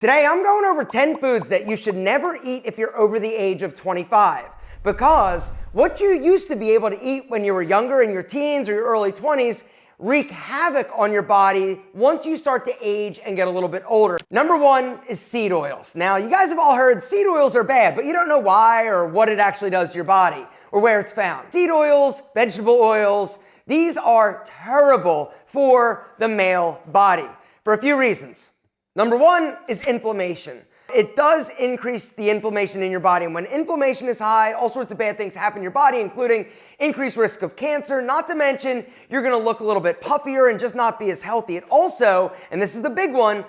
Today, I'm going over 10 foods that you should never eat if you're over the age of 25. Because what you used to be able to eat when you were younger, in your teens or your early 20s, wreak havoc on your body once you start to age and get a little bit older. Number one is seed oils. Now, you guys have all heard seed oils are bad, but you don't know why or what it actually does to your body or where it's found. Seed oils, vegetable oils, these are terrible for the male body for a few reasons. Number one is inflammation. It does increase the inflammation in your body, and when inflammation is high, all sorts of bad things happen in your body, including increased risk of cancer, not to mention you're gonna look a little bit puffier and just not be as healthy. It also, and this is the big one,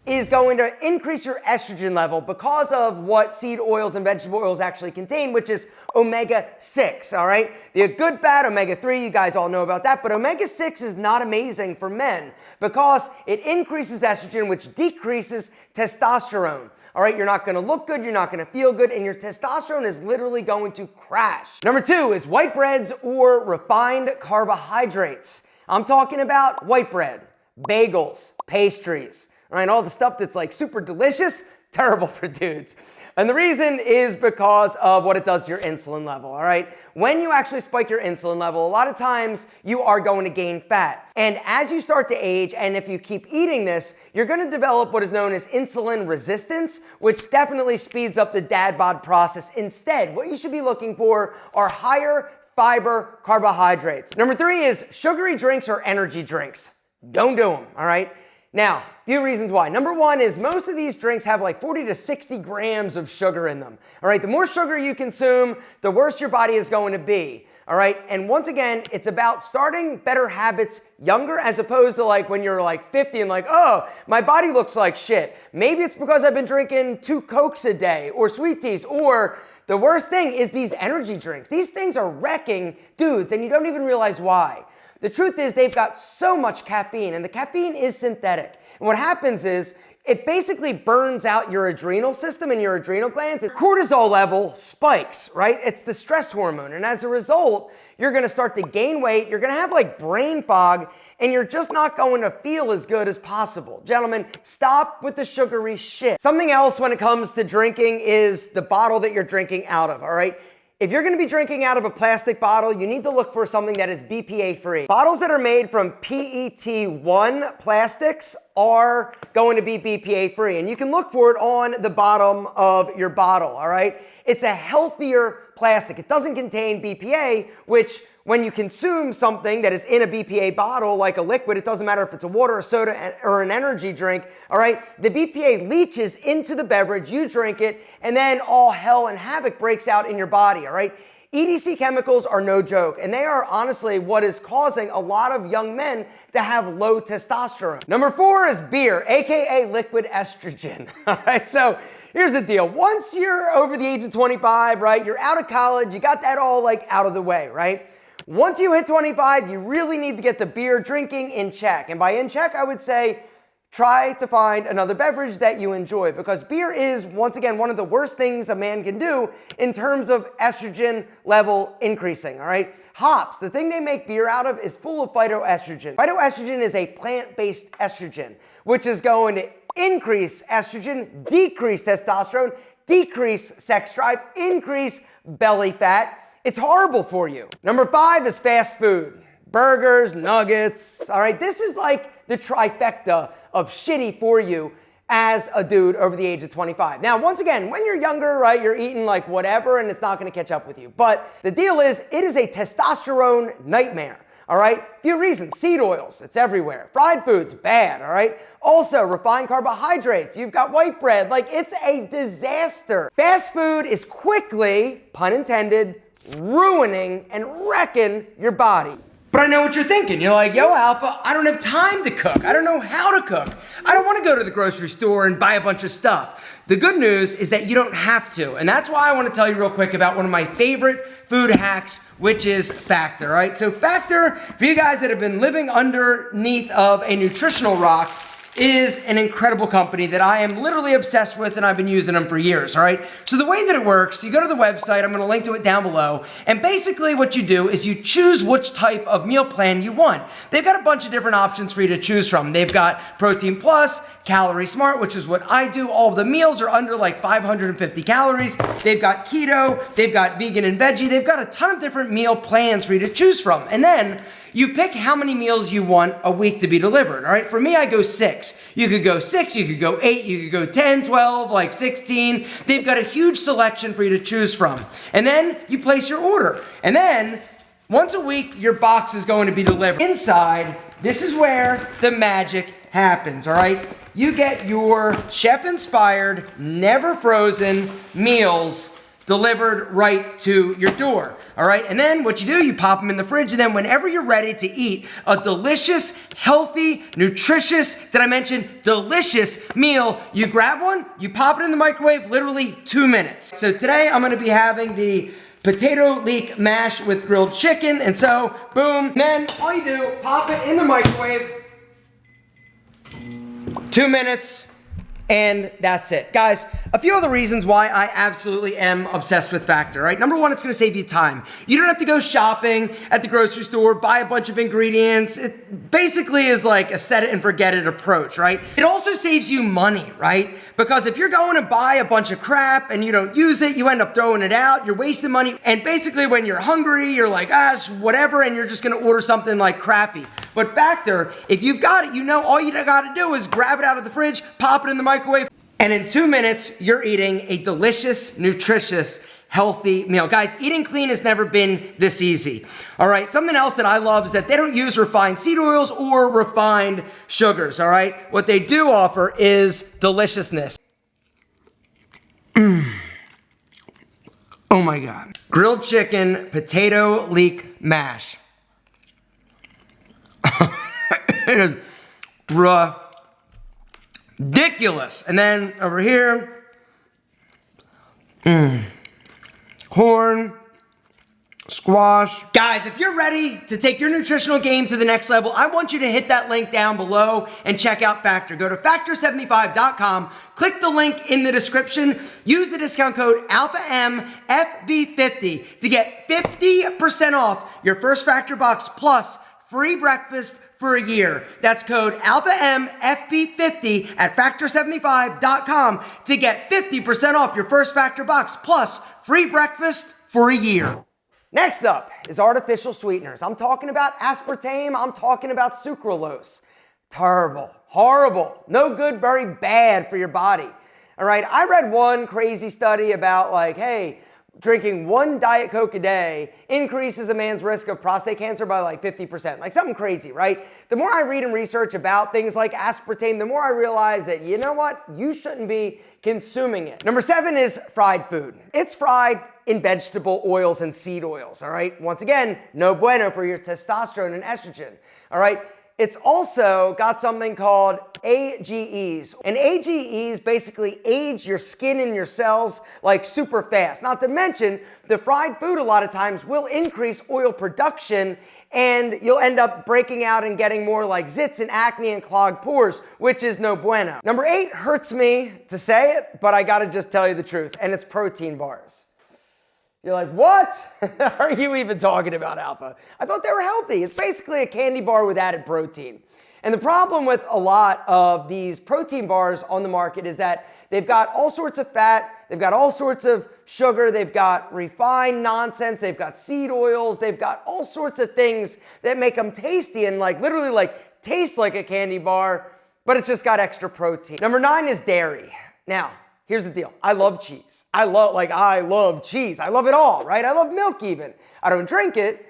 is going to increase your estrogen level because of what seed oils and vegetable oils actually contain, which is omega-6, all right? The good fat, omega-3, you guys all know about that, but omega-6 is not amazing for men because it increases estrogen, which decreases testosterone. All right, you're not gonna look good, you're not gonna feel good, and your testosterone is literally going to crash. Number two is white breads or refined carbohydrates. I'm talking about white bread, bagels, pastries, all right, all the stuff that's like super delicious, terrible for dudes. And the reason is because of what it does to your insulin level, all right? When you actually spike your insulin level, a lot of times you are going to gain fat. And as you start to age, and if you keep eating this, you're gonna develop what is known as insulin resistance, which definitely speeds up the dad bod process. Instead, what you should be looking for are higher fiber carbohydrates. Number three is sugary drinks or energy drinks. Don't do them, all right? Now, few reasons why. Number one is most of these drinks have like 40 to 60 grams of sugar in them. All right, the more sugar you consume, the worse your body is going to be. All right, and once again, it's about starting better habits younger as opposed to like when you're like 50 and like, oh, my body looks like shit. Maybe it's because I've been drinking 2 Cokes a day or sweet teas, or the worst thing is these energy drinks. These things are wrecking dudes and you don't even realize why. The truth is they've got so much caffeine, and the caffeine is synthetic. And what happens is it basically burns out your adrenal system and your adrenal glands. The cortisol level spikes, right? It's the stress hormone. And as a result, you're gonna start to gain weight, you're gonna have like brain fog, and you're just not going to feel as good as possible. Gentlemen, stop with the sugary shit. Something else when it comes to drinking is the bottle that you're drinking out of, all right? If you're gonna be drinking out of a plastic bottle, you need to look for something that is BPA free. Bottles that are made from PET1 plastics are going to be BPA free, and you can look for it on the bottom of your bottle, all right? It's a healthier plastic. It doesn't contain BPA, which when you consume something that is in a BPA bottle, like a liquid, it doesn't matter if it's a water, a soda, or an energy drink, all right? The BPA leaches into the beverage, you drink it, and then all hell and havoc breaks out in your body, all right? EDC chemicals are no joke, and they are honestly what is causing a lot of young men to have low testosterone. Number four is beer, AKA liquid estrogen, all right? So here's the deal. Once you're over the age of 25, right, you're out of college, you got that all like out of the way, right? Once you hit 25, you really need to get the beer drinking in check. And by in check, I would say try to find another beverage that you enjoy, because beer is, once again, one of the worst things a man can do in terms of estrogen level increasing, all right? Hops, the thing they make beer out of, is full of phytoestrogen. Phytoestrogen is a plant-based estrogen, which is going to increase estrogen, decrease testosterone, decrease sex drive, increase belly fat. It's horrible for you. Number five is fast food. Burgers, nuggets, all right? This is like the trifecta of shitty for you as a dude over the age of 25. Now, once again, when you're younger, right, you're eating like whatever and it's not gonna catch up with you. But the deal is, it is a testosterone nightmare, all right? Few reasons, seed oils, it's everywhere. Fried foods, bad, all right? Also, refined carbohydrates, you've got white bread, like it's a disaster. Fast food is quickly, pun intended, ruining and wrecking your body. But I know what you're thinking. You're like, yo, Alpha, I don't have time to cook. I don't know how to cook. I don't want to go to the grocery store and buy a bunch of stuff. The good news is that you don't have to. And that's why I want to tell you real quick about one of my favorite food hacks, which is Factor, right? So Factor, for you guys that have been living underneath of a nutritional rock, is an incredible company that I am literally obsessed with, and I've been using them for years, all right? So the way that it works, you go to the website, I'm gonna link to it down below, and basically what you do is you choose which type of meal plan you want. They've got a bunch of different options for you to choose from. They've got Protein Plus, Calorie Smart, which is what I do. All of the meals are under like 550 calories. They've got keto, they've got vegan and veggie. They've got a ton of different meal plans for you to choose from. And then you pick how many meals you want a week to be delivered, all right? For me, I go 6. You could go 6, you could go 8, you could go 10, 12, like 16. They've got a huge selection for you to choose from. And then you place your order. And then once a week, your box is going to be delivered. Inside, this is where the magic happens, all right? You get your chef-inspired, never frozen meals delivered right to your door, all right? And then what you do, you pop them in the fridge, and then whenever you're ready to eat a delicious, healthy, nutritious, did I mention delicious meal, you grab one, you pop it in the microwave, literally 2 minutes. So today I'm gonna be having the potato leek mash with grilled chicken, and so, boom, then all you do, pop it in the microwave, 2 minutes, and that's it. Guys, a few other reasons why I absolutely am obsessed with Factor, right? Number one, it's gonna save you time. You don't have to go shopping at the grocery store, buy a bunch of ingredients. It basically is like a set it and forget it approach, right? It also saves you money, right? Because if you're going to buy a bunch of crap and you don't use it, you end up throwing it out, you're wasting money. And basically when you're hungry, you're like, whatever, and you're just gonna order something like crappy. But Factor, if you've got it, you know all you gotta do is grab it out of the fridge, pop it in the microwave, and in 2 minutes, you're eating a delicious, nutritious, healthy meal. Guys, eating clean has never been this easy. All right, something else that I love is that they don't use refined seed oils or refined sugars, all right? What they do offer is deliciousness. Oh my God. Grilled chicken, potato leek mash. It is ridiculous. And then over here, corn, squash. Guys, if you're ready to take your nutritional game to the next level, I want you to hit that link down below and check out Factor. Go to factor75.com, click the link in the description, use the discount code ALPHAMFB50 to get 50% off your first Factor box plus free breakfast for a year. That's code ALPHAMFB50 at factor75.com to get 50% off your first Factor box plus free breakfast for a year. Next up is artificial sweeteners. I'm talking about aspartame, I'm talking about sucralose. Terrible, horrible, no good, very bad for your body. All right, I read one crazy study about like, hey, drinking 1 Diet Coke a day increases a man's risk of prostate cancer by like 50%. Like something crazy, right? The more I read and research about things like aspartame, the more I realize that, you know what? You shouldn't be consuming it. Number 7 is fried food. It's fried in vegetable oils and seed oils, all right? Once again, no bueno for your testosterone and estrogen, all right? It's also got something called AGEs. And AGEs basically age your skin and your cells like super fast. Not to mention, the fried food a lot of times will increase oil production and you'll end up breaking out and getting more like zits and acne and clogged pores, which is no bueno. Number 8 hurts me to say it, but I gotta just tell you the truth, and it's protein bars. You're like, what are you even talking about, Alpha? I thought they were healthy. It's basically a candy bar with added protein. And the problem with a lot of these protein bars on the market is that they've got all sorts of fat, they've got all sorts of sugar, they've got refined nonsense, they've got seed oils, they've got all sorts of things that make them tasty and like literally like taste like a candy bar, but it's just got extra protein. Number 9 is dairy. Now, here's the deal. I love cheese. I love cheese. I love it all, right? I love milk even. I don't drink it.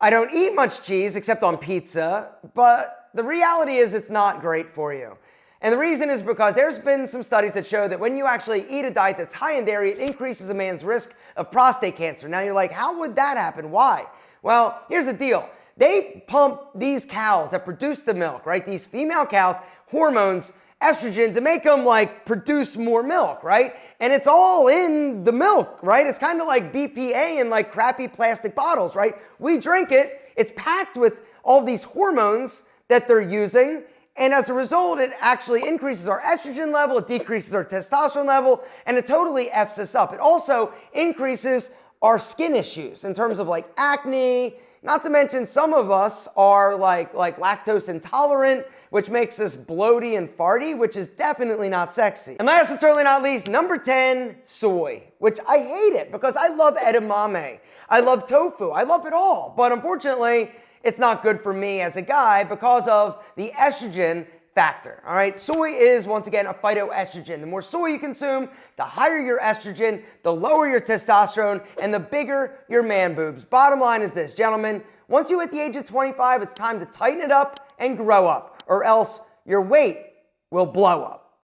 I don't eat much cheese except on pizza, but the reality is it's not great for you. And the reason is because there's been some studies that show that when you actually eat a diet that's high in dairy, it increases a man's risk of prostate cancer. Now you're like, how would that happen? Why? Well, here's the deal. They pump these cows that produce the milk, right? These female cows, hormones, estrogen to make them like produce more milk, right? And it's all in the milk, right? It's kind of like BPA in like crappy plastic bottles, right? We drink it, it's packed with all these hormones that they're using, And as a result, it actually increases our estrogen level, it decreases our testosterone level, and it totally F's us up. It also increases our skin issues in terms of like acne, not to mention some of us are like lactose intolerant, which makes us bloaty and farty, which is definitely not sexy. And last but certainly not least, number 10, soy, which I hate it because I love edamame. I love tofu. I love it all. But unfortunately, it's not good for me as a guy because of the estrogen factor. All right, soy is once again a phytoestrogen. The more soy you consume, the higher your estrogen, the lower your testosterone, and the bigger your man boobs. Bottom line is this, gentlemen, once you hit the age of 25, it's time to tighten it up and grow up, or else your weight will blow up.